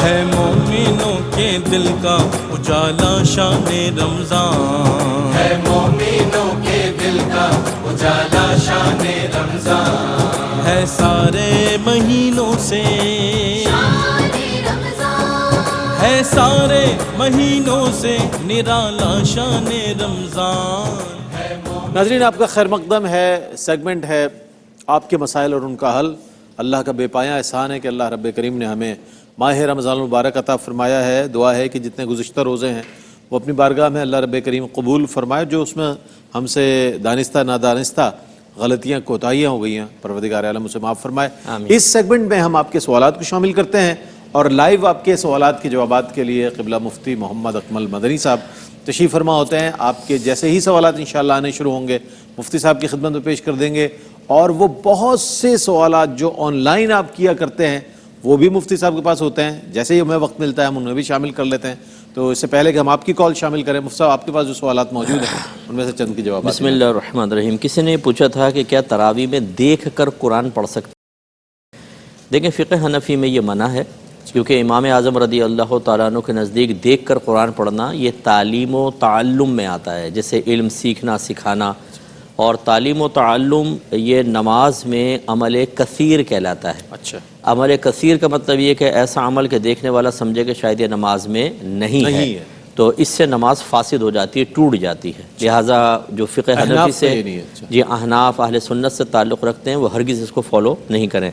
ہے مومنوں کے دل کا اجالا شان رمضان، ہے مومنوں کے دل کا اجالا شان رمضان، ہے سارے مہینوں سے، ہے سارے مہینوں سے نرالا شان رمضان۔ ناظرین آپ کا خیر مقدم ہے، سیگمنٹ ہے آپ کے مسائل اور ان کا حل۔ اللہ کا بے پایاں احسان ہے کہ اللہ رب کریم نے ہمیں ماہ رمضان المبارک عطا فرمایا ہے۔ دعا ہے کہ جتنے گزشتہ روزے ہیں وہ اپنی بارگاہ میں اللہ رب کریم قبول فرمائے، جو اس میں ہم سے دانستہ نادانستہ غلطیاں کوتاہیاں ہو گئی ہیں پروردگار عالم اسے معاف فرمائے۔ اس سیگمنٹ میں ہم آپ کے سوالات کو شامل کرتے ہیں اور لائیو آپ کے سوالات کے جوابات کے لیے قبلہ مفتی محمد اکمل مدنی صاحب تشریف فرما ہوتے ہیں۔ آپ کے جیسے ہی سوالات انشاءاللہ آنے شروع ہوں گے مفتی صاحب کی خدمت میں پیش کر دیں گے، اور وہ بہت سے سوالات جو آن لائن آپ کیا کرتے ہیں وہ بھی مفتی صاحب کے پاس ہوتے ہیں، جیسے ہی ہمیں وقت ملتا ہے ہم ان میں بھی شامل کر لیتے ہیں۔ تو اس سے پہلے کہ ہم آپ کی کال شامل کریں، مفتی صاحب آپ کے پاس جو سوالات موجود ہیں ان میں سے چند کے جوابات۔ بسم اللہ الرحمن الرحیم۔ کسی نے پوچھا تھا کہ کیا تراویح میں دیکھ کر قرآن پڑھ سکتے؟ دیکھیں فقہ حنفی میں یہ منع ہے، کیونکہ امام اعظم رضی اللہ تعالیٰ عنہ کے نزدیک دیکھ کر قرآن پڑھنا یہ تعلیم و تعلم میں آتا ہے، جیسے علم سیکھنا سکھانا، اور تعلیم و تعلم یہ نماز میں عمل کثیر کہلاتا ہے۔ اچھا، عمل کثیر کا مطلب یہ کہ ایسا عمل کہ دیکھنے والا سمجھے کہ شاید یہ نماز میں نہیں ہے، تو اس سے نماز فاسد ہو جاتی ہے، ٹوٹ جاتی ہے۔ لہٰذا جو فقہ حنفی سے جی احناف اہل سنت سے تعلق رکھتے ہیں وہ ہرگز اس کو فالو نہیں کریں۔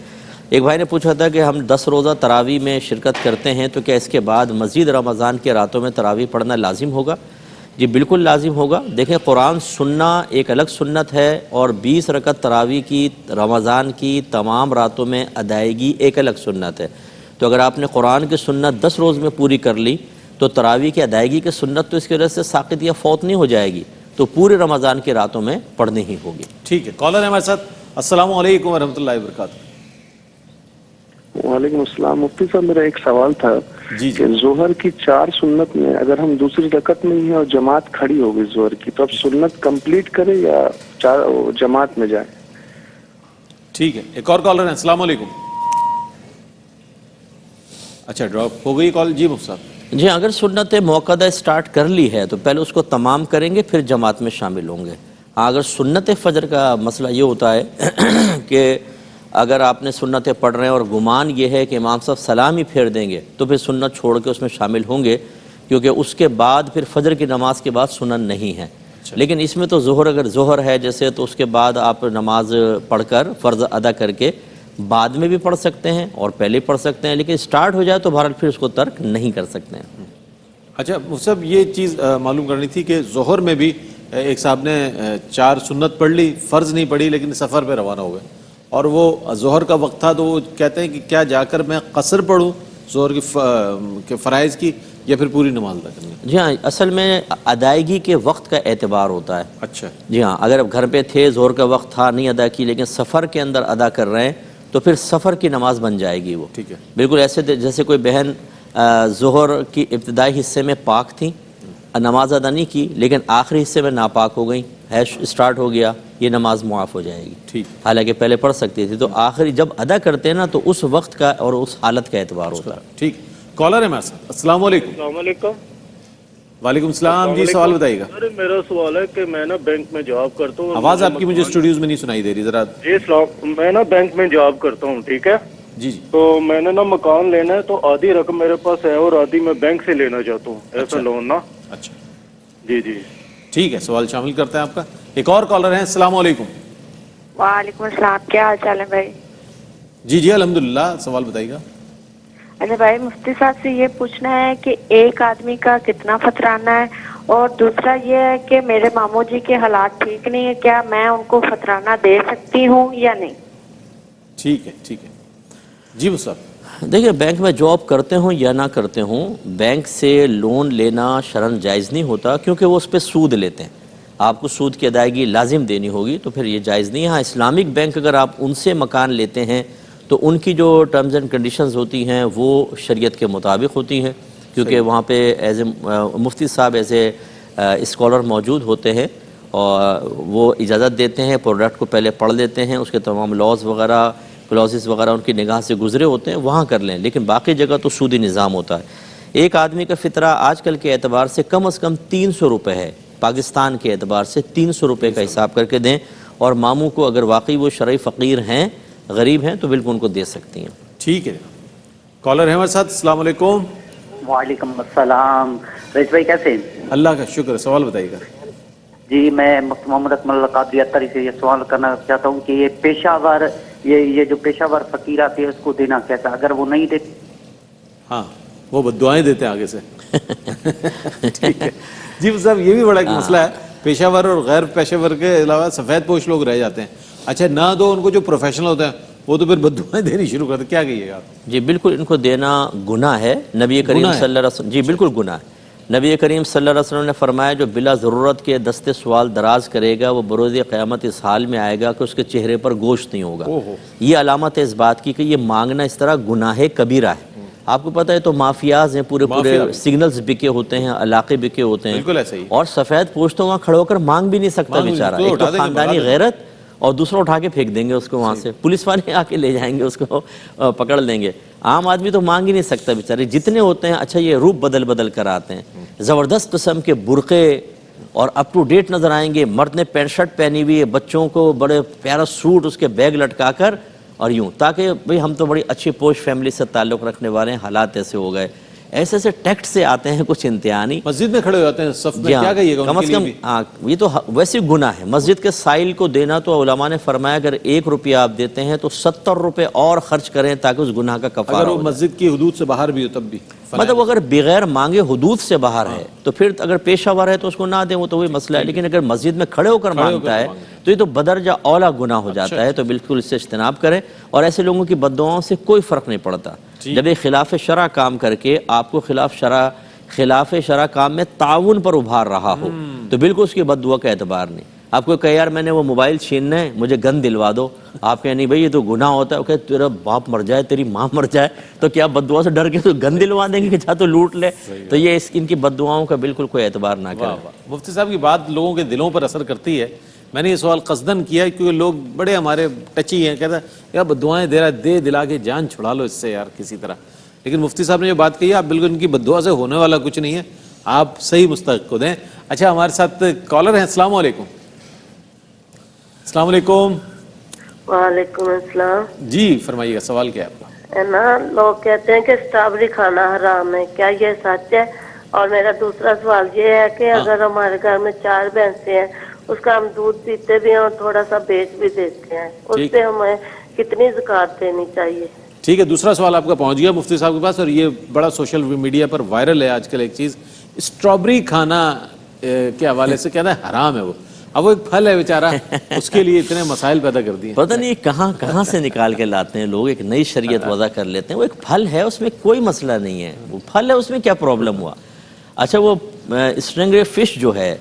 ایک بھائی نے پوچھا تھا کہ ہم 10 روزہ تراویح میں شرکت کرتے ہیں تو کیا اس کے بعد مزید رمضان کے راتوں میں تراویح پڑھنا لازم ہوگا؟ جی بالکل لازم ہوگا۔ دیکھیں قرآن سننا ایک الگ سنت ہے، اور 20 رکعت تراویح کی رمضان کی تمام راتوں میں ادائیگی ایک الگ سنت ہے۔ تو اگر آپ نے قرآن کی سنت 10 روز میں پوری کر لی تو تراویح کی ادائیگی کی سنت تو اس کی وجہ سے ساقط یا فوت نہیں ہو جائے گی، تو پورے رمضان کی راتوں میں پڑھنی ہی ہوگی۔ ٹھیک ہے، کالر ہے ہمارے ساتھ۔ السلام علیکم ورحمۃ اللہ وبرکاتہ۔ وعلیکم السلام۔ مفتی صاحب میرا ایک سوال تھا کہ ظہر کی 4 سنت میں اگر ہم دوسری رکعت میں ہی ہیں اور جماعت کھڑی ہوگی ظہر کی، تو اب سنت کمپلیٹ کرے یا جماعت میں جائے؟ ٹھیک ہے، ایک اور کالر ہے۔ السلام علیکم۔ اچھا ڈراپ ہو گئی کال۔ جی مفتی صاحب۔ جی اگر سنت موقدہ سٹارٹ کر لی ہے تو پہلے اس کو تمام کریں گے، پھر جماعت میں شامل ہوں گے۔ اگر سنت فجر کا مسئلہ یہ ہوتا ہے کہ اگر آپ نے سنتیں پڑھ رہے ہیں اور گمان یہ ہے کہ امام صاحب سلام ہی پھیر دیں گے تو پھر سنت چھوڑ کے اس میں شامل ہوں گے، کیونکہ اس کے بعد پھر فجر کی نماز کے بعد سنن نہیں ہے۔ لیکن اس میں تو ظہر اگر ظہر ہے جیسے، تو اس کے بعد آپ نماز پڑھ کر فرض ادا کر کے بعد میں بھی پڑھ سکتے ہیں اور پہلے پڑھ سکتے ہیں، لیکن سٹارٹ ہو جائے تو بہرحال پھر اس کو ترک نہیں کر سکتے ہیں۔ اچھا مفتی صاحب یہ چیز معلوم کرنی تھی کہ ظہر میں بھی ایک صاحب نے 4 سنت پڑھ لی، فرض نہیں پڑھی، لیکن سفر پہ روانہ ہو گئے، اور وہ ظہر کا وقت تھا، تو وہ کہتے ہیں کہ کیا جا کر میں قصر پڑھوں ظہر کے فرائض کی، یا پھر پوری نماز ادا کرنی؟ جی ہاں، اصل میں ادائیگی کے وقت کا اعتبار ہوتا ہے۔ اچھا جی ہاں، اگر گھر پہ تھے ظہر کا وقت تھا نہیں ادا کی، لیکن سفر کے اندر ادا کر رہے ہیں تو پھر سفر کی نماز بن جائے گی وہ۔ ٹھیک ہے، بالکل ایسے جیسے کوئی بہن ظہر کی ابتدائی حصے میں پاک تھیں، نماز ادا نہیں کی، لیکن آخری حصے میں ناپاک ہو گئیں، حیض اسٹارٹ ہو گیا، یہ نماز معاف ہو جائے گی۔ ٹھیک، حالانکہ پہلے پڑھ سکتی تھی، تو آخری جب ادا کرتے ہیں نا تو اس وقت کا اور اس حالت کا اعتبار ہوتا ہے۔ ٹھیک۔ کالر ہے ہمارے ساتھ۔ السلام علیکم۔ السلام علیکم۔ وعلیکم السلام، جی سوال بتائیے گا۔ سر میرا سوال ہے کہ میں نا بینک میں جاب کرتا ہوں۔ آواز آپ کی مجھے اسٹوڈیوز میں نہیں سنائی دے رہی ذرا۔ جی السلام، میں نا بینک میں جاب کرتا ہوں، ٹھیک ہے؟ جی جی۔ تو میں نے نا مکان لینا ہے، تو آدھی رقم میرے پاس ہے اور آدھی میں بینک سے لینا چاہتا ہوں، ایسا لون نا۔ اچھا جی جی ٹھیک ہے، سوال شامل کرتے ہیں آپ کا۔ ایک اور کالر ہیں۔ السلام علیکم۔ وعلیکم السلام، کیا حال چال ہے بھائی؟ جی جی الحمدللہ، سوال بتائیے گا۔ اچھا بھائی، مفتی صاحب سے یہ پوچھنا ہے کہ ایک آدمی کا کتنا فطرانہ ہے، اور دوسرا یہ ہے کہ میرے ماموں جی کے حالات ٹھیک نہیں ہے، کیا میں ان کو فطرانہ دے سکتی ہوں یا نہیں؟ ٹھیک ہے ٹھیک ہے، جی صاحب۔ دیکھیں بینک میں جاب کرتے ہوں یا نہ کرتے ہوں، بینک سے لون لینا شرعاً جائز نہیں ہوتا، کیونکہ وہ اس پہ سود لیتے ہیں، آپ کو سود کی ادائیگی لازم دینی ہوگی، تو پھر یہ جائز نہیں ہے۔ ہاں اسلامک بینک اگر آپ ان سے مکان لیتے ہیں تو ان کی جو ٹرمز اینڈ کنڈیشنز ہوتی ہیں وہ شریعت کے مطابق ہوتی ہیں، کیونکہ وہاں پہ ایز اے مفتی صاحب ایز اے اسکالر موجود ہوتے ہیں، اور وہ اجازت دیتے ہیں، پروڈکٹ کو پہلے پڑھ لیتے ہیں، اس کے تمام لاز وغیرہ کلوزز وغیرہ ان کی نگاہ سے گزرے ہوتے ہیں وہاں کر لیں، لیکن باقی جگہ تو سودی نظام ہوتا ہے۔ ایک آدمی کا فطرہ آج کل کے اعتبار سے کم از کم 300 روپے ہے، پاکستان کے اعتبار سے 300 روپے کا حساب کر کے دیں، اور ماموں کو اگر واقعی وہ شرعی فقیر ہیں، غریب ہیں، تو بالکل ان کو دے سکتی ہیں۔ ٹھیک ہے، کالر ہے ہمارے ساتھ۔ السلام علیکم۔ وعلیکم السلام، رئیس بھائی کیسے ہیں؟ اللہ کا شکر، سوال بتائیے گا۔ جی میں مفتی محمد اکمل قادری اتری سے یہ سوال کرنا چاہتا ہوں کہ یہ پیشہ ور یہ جو پیشہ ور فقیر آتے ہیں اس کو دینا کیسا، اگر وہ نہیں دیتے؟ ہاں، وہ بد دعائیں دیتے ہیں آگے سے۔ ٹھیک ہے جی صاحب، یہ بھی بڑا ایک مسئلہ ہے، پیشہ ور اور غیر پیشہ ور کے علاوہ سفید پوش لوگ رہ جاتے ہیں۔ اچھا نہ دو ان کو، جو پروفیشنل ہوتے ہیں وہ تو پھر بد دعائیں دینی شروع کرتے ہیں، کیا کہیے گا آپ؟ جی بالکل، ان کو دینا گناہ ہے۔ نبی کریم صلی اللہ علیہ وسلم، جی بالکل گناہ ہے۔ نبی کریم صلی اللہ علیہ وسلم نے فرمایا جو بلا ضرورت کے دستے سوال دراز کرے گا وہ بروز قیامت اس حال میں آئے گا کہ اس کے چہرے پر گوشت نہیں ہوگا۔ یہ علامت ہے اس بات کی کہ یہ مانگنا اس طرح گناہ کبیرہ ہے۔ آپ کو پتہ ہے تو مافیاز ہیں، پورے سگنلز بکے ہوتے ہیں، علاقے بکے ہوتے ہیں، بالکل ایسا ہی۔ اور سفید پوش تو وہاں کھڑے ہو کر مانگ بھی نہیں سکتا بیچارہ، ایک تو خاندانی غیرت، اور دوسرا اٹھا کے پھینک دیں گے اس کو وہاں سے، پولیس والے آ کے لے جائیں گے اس کو، پکڑ لیں گے۔ عام آدمی تو مانگ ہی نہیں سکتا بیچارے، جتنے ہوتے ہیں۔ اچھا یہ روپ بدل بدل کر آتے ہیں، زبردست قسم کے برقعے اور اپ ٹو ڈیٹ نظر آئیں گے، مرد نے پینٹ شرٹ پہنی ہوئی ہے، بچوں کو بڑے پیارا سوٹ اس کے بیگ لٹکا کر، اور یوں تاکہ بھئی ہم تو بڑی اچھی پوش فیملی سے تعلق رکھنے والے ہیں، حالات ایسے ہو گئے، ایسے ایسے ٹیکٹ سے آتے ہیں کچھ انتہائی۔ مسجد میں کھڑے ہو جاتے ہیں صف میں، کیا کہیے گا کم ان از کے کم؟ لیے؟ ہاں یہ تو ویسے گناہ ہے۔ مسجد کے سائل کو دینا تو علماء نے فرمایا اگر 1 روپیہ آپ دیتے ہیں تو 70 روپے اور خرچ کریں تاکہ اس گناہ کا کفارہ اگر وہ ہو جائے۔ مسجد کی حدود سے باہر بھی ہو تب بھی مطلب اگر بغیر مانگے حدود سے باہر ہے تو پھر اگر پیشہ ور ہے تو اس کو نہ دیں، وہ تو وہی مسئلہ ہے، لیکن اگر مسجد میں کھڑے ہو کر مانگتا ہے تو یہ تو بدرجہ اولا گناہ ہو جاتا ہے، تو بالکل اس سے اجتناب کریں، اور ایسے لوگوں کی بد دعاؤں سے کوئی فرق نہیں پڑتا۔ جب ایک خلاف شرع کام کر کے آپ کو خلاف شرع کام میں تعاون پر ابھار رہا ہو تو بالکل اس کی بد دعا کا اعتبار نہیں۔ آپ کو کہے یار میں نے وہ موبائل چھیننا ہے، مجھے گن دلوا دو، آپ کہیں نہیں بھائی یہ تو گناہ ہوتا ہے، وہ کہے تیرا باپ مر جائے، تیری ماں مر جائے، تو کیا بد دعا سے ڈر کے تو گن دلوا دیں گے کہ جا تو لوٹ لے؟ تو یہ ان کی بد دعاؤں کا بالکل کوئی اعتبار نہ کریں۔ مفتی صاحب کی بات لوگوں کے دلوں پر اثر کرتی ہے۔ میں نے یہ سوال قصدن کیا کیونکہ لوگ بڑے ہمارے ٹچی ہیں، کہتے ہیں یار بد دعائیں دے رہا ہے، دے دلا کے جان چھڑا لو اس سے یار کسی طرح۔ لیکن مفتی صاحب نے جو بات کہی ہے، آپ بالکل ان کی بد دعا سے ہونے والا کچھ نہیں ہے، آپ صحیح مستحق کو دیں۔ اچھا ہمارے ساتھ کالر ہیں، السلام علیکم۔ السلام علیکم۔ وعلیکم السلام۔ جی فرمائیے گا، سوال کیا ہے آپ کا؟ نا لوگ کہتے ہیں کہ اسٹرابری کھانا حرام ہے، کیا یہ سچ ہے؟ اور میرا دوسرا سوال یہ ہے کہ اگر ہمارے گھر میں 4 بھینسیں ہیں، اس کا ہم دودھ پیتے بھی ہیں اور تھوڑا سا بیچ بھی دیتے ہیں، اس سے ہمیں کتنی زکوٰۃ دینی چاہیے؟ ٹھیک ہے، دوسرا سوال آپ کا پہنچ گیا مفتی صاحب کے پاس، اور یہ بڑا سوشل میڈیا پر وائرل ہے آج کل ایک چیز، اسٹرابری کھانا کے حوالے سے کہنا ہے حرام ہے وہ۔ اب وہ ایک پھل ہے بیچارہ، اس کے لیے اتنے مسائل پیدا کر دیے۔ پتہ نہیں کہاں سے نکال کے لاتے ہیں لوگ، ایک نئی شریعت وضع کر لیتے ہیں۔ وہ ایک پھل ہے، اس میں کوئی مسئلہ نہیں ہے، وہ پھل ہے، اس میں کیا پرابلم ہوا؟ اچھا وہ اسٹرنگرے فش جو ہے،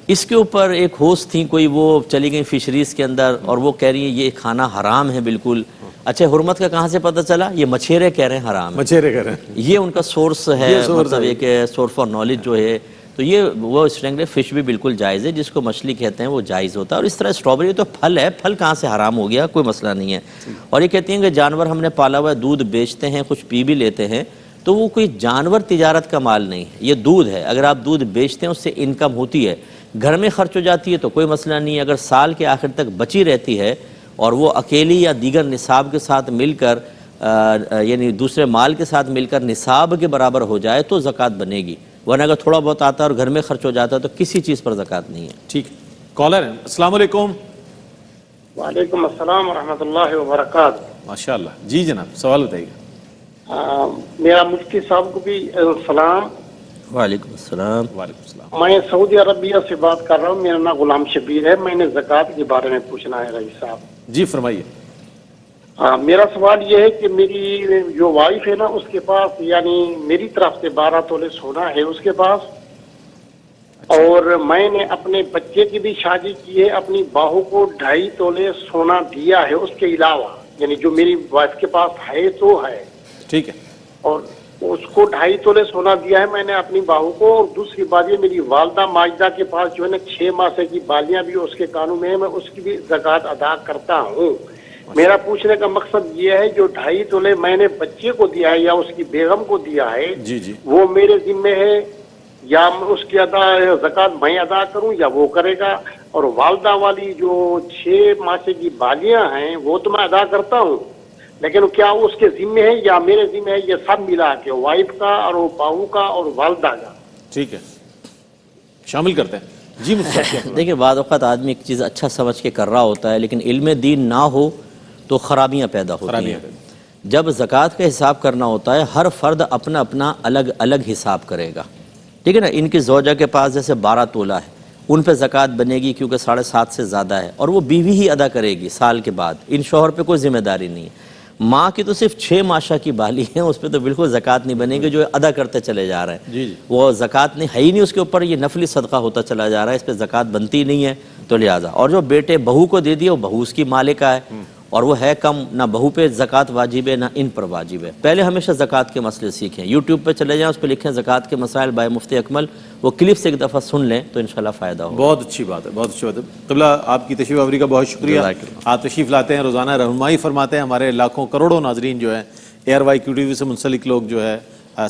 اس کے اوپر ایک ہوسٹ تھیں کوئی، وہ چلی گئی فشریز کے اندر اور وہ کہہ رہی ہیں یہ کھانا حرام ہے بالکل۔ اچھا حرمت کا کہاں سے پتہ چلا؟ یہ مچھیرے کہہ رہے ہیں حرام ہے، مچھیرے کہہ رہے ہیں، یہ ان کا سورس ہے، مطلب ایک سورس آف نالج جو ہے۔ تو یہ وہ اسٹرنگرے فش بھی بالکل جائز ہے، جس کو مچھلی کہتے ہیں وہ جائز ہوتا ہے۔ اور اس طرح اسٹرابری تو پھل ہے، پھل کہاں سے حرام ہو گیا؟ کوئی مسئلہ نہیں ہے۔ اور یہ کہتی ہیں کہ جانور ہم نے پالا ہوا ہے، دودھ بیچتے ہیں، کچھ پی بھی لیتے ہیں، تو وہ کوئی جانور تجارت کا مال نہیں ہے، یہ دودھ ہے۔ اگر آپ دودھ بیچتے ہیں اس سے انکم ہوتی ہے، گھر میں خرچ ہو جاتی ہے تو کوئی مسئلہ نہیں ہے۔ اگر سال کے آخر تک بچی رہتی ہے اور وہ اکیلی یا دیگر نصاب کے ساتھ مل کر یعنی دوسرے مال کے ساتھ مل کر نصاب کے برابر ہو جائے تو زکوٰۃ بنے گی، ورنہ اگر تھوڑا بہت آتا ہے اور گھر میں خرچ ہو جاتا ہے تو کسی چیز پر زکوٰۃ نہیں ہے۔ ٹھیک ہے، کالر ہیں، السلام علیکم۔ وعلیکم السلام ورحمۃ اللہ وبرکاتہ۔ ماشاء اللہ، جی جناب سوال بتائیے گا۔ میرا مفتی صاحب کو بھی سلام۔ وعلیکم السلام۔ وعلیکم السلام۔ میں سعودی عربیہ سے بات کر رہا ہوں، میرا نام غلام شبیر ہے، میں نے زکوٰۃ کے بارے میں پوچھنا ہے رئیس صاحب۔ جی فرمائیے۔ میرا سوال یہ ہے کہ میری جو وائف ہے نا، اس کے پاس یعنی میری طرف سے 12 تولے سونا ہے اس کے پاس، اور میں نے اپنے بچے کی بھی شادی کی ہے، اپنی بہو کو 2.5 تولے سونا دیا ہے اس کے علاوہ، یعنی جو میری وائف کے پاس ہے تو ہے، ٹھیک ہے، اور اس کو 2.5 تولے سونا دیا ہے میں نے اپنی بہو کو۔ اور دوسری بات یہ میری والدہ ماجدہ کے پاس جو ہے نا 6 ماہ سے کی بالیاں بھی اس کے کانوں میں ہے، میں اس کی بھی زکوٰۃ ادا کرتا ہوں، میرا پوچھنے کا مقصد یہ ہے جو 2.5 تولے میں نے بچے کو دیا ہے یا اس کی بیگم کو دیا ہے جی جی وہ میرے ذمے ہے یا اس کی زکوٰۃ میں ادا کروں یا وہ کرے گا؟ اور والدہ والی جو 6 ماسے کی بالیاں ہیں وہ تو میں ادا کرتا ہوں، لیکن کیا اس کے ذمے ہے یا میرے ذمے ہے؟ یہ سب ملا کے وائف کا اور بہو کا اور والدہ کا. ٹھیک ہے، شامل کرتے ہیں. جی مصطفیٰ. دیکھیں بعض اوقات آدمی ایک چیز اچھا سمجھ کے کر رہا ہوتا ہے لیکن علم دین نہ ہو تو خرابیاں پیدا ہوتی ہیں. جب زکوٰۃ کا حساب کرنا ہوتا ہے ہر فرد اپنا اپنا الگ الگ حساب کرے گا، ٹھیک ہے نا. ان کی زوجہ کے پاس جیسے 12 تولہ ہے، ان پہ زکوٰۃ بنے گی کیونکہ 7.5 سے زیادہ ہے، اور وہ بیوی ہی ادا کرے گی سال کے بعد، ان شوہر پہ کوئی ذمہ داری نہیں ہے. ماں کی تو صرف 6 ماشا کی بالی ہیں، اس پہ تو بالکل زکوٰۃ نہیں بنے گی، جو ادا کرتے چلے جا رہے ہیں. جی وہ زکوٰۃ نہیں ہے ہی نہیں اس کے اوپر، یہ نفلی صدقہ ہوتا چلا جا رہا ہے، اس پہ زکوٰۃ بنتی نہیں ہے. تو لہٰذا اور جو بیٹے بہو کو دے دیا وہ بہو اس کی مالکہ ہے، اور وہ ہے کم، نہ بہو پہ زکوٰۃ واجب ہے نہ ان پر واجب ہے. پہلے ہمیشہ زکوٰۃ کے مسئلے سیکھیں. یوٹیوب پہ چلے جائیں، اس پہ لکھیں زکوٰۃ کے مسائل بائے مفتی اکمل، وہ کلپس ایک دفعہ سن لیں تو انشاءاللہ فائدہ ہوگا. بہت اچھی بات ہے، بہت اچھی بات ہے. قبلہ آپ کی تشریف آوری کا بہت شکریہ. آپ تشریف لاتے ہیں، روزانہ رہنمائی فرماتے ہیں. ہمارے لاکھوں کروڑوں ناظرین جو ہیں ARYQ سے منسلک لوگ جو ہے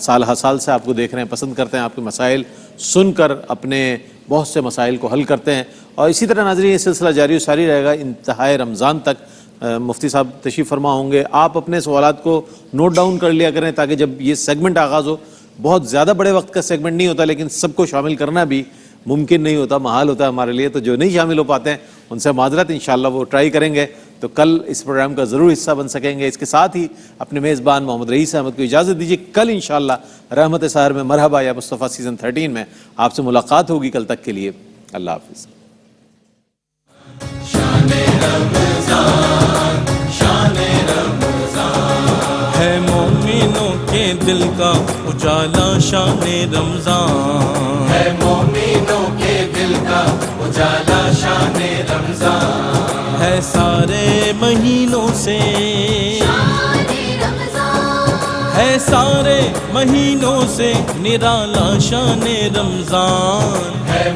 سال ہر سال سے آپ کو دیکھ رہے ہیں، پسند کرتے ہیں، آپ کے مسائل سن کر اپنے بہت سے مسائل کو حل کرتے ہیں. اور اسی طرح ناظرین یہ سلسلہ جاری و ساری رہے گا انتہائے رمضان تک. مفتی صاحب تشریف فرما ہوں گے. آپ اپنے سوالات کو نوٹ ڈاؤن کر لیا کریں تاکہ جب یہ سیگمنٹ آغاز ہو، بہت زیادہ بڑے وقت کا سیگمنٹ نہیں ہوتا لیکن سب کو شامل کرنا بھی ممکن نہیں ہوتا، محال ہوتا ہے ہمارے لیے. تو جو نہیں شامل ہو پاتے ہیں ان سے معذرت، انشاءاللہ وہ ٹرائی کریں گے تو کل اس پروگرام کا ضرور حصہ بن سکیں گے. اس کے ساتھ ہی اپنے میزبان محمد رئیس احمد کو اجازت دیجیے. کل انشاءاللہ رحمت سحر میں مرحبا یا مصطفیٰ سیزن 13 میں آپ سے ملاقات ہوگی. کل تک کے لیے اللہ حافظ. ہے مومنوں کے دل کا اجالا شان رمضان، ہے مومنوں کے دل کا اجالا شان رمضان، ہے سارے مہینوں سے ہے سارے مہینوں سے نرالا شان رمضان، ہے